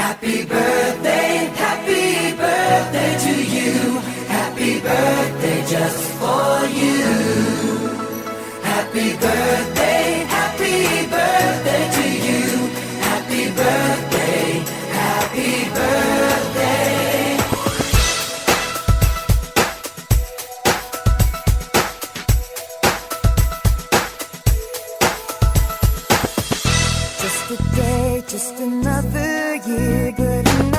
happy birthday to you. Happy birthday just for you. Happy birthday to you. Happy birthday, happy birthday. Just a day, just another year, good enough.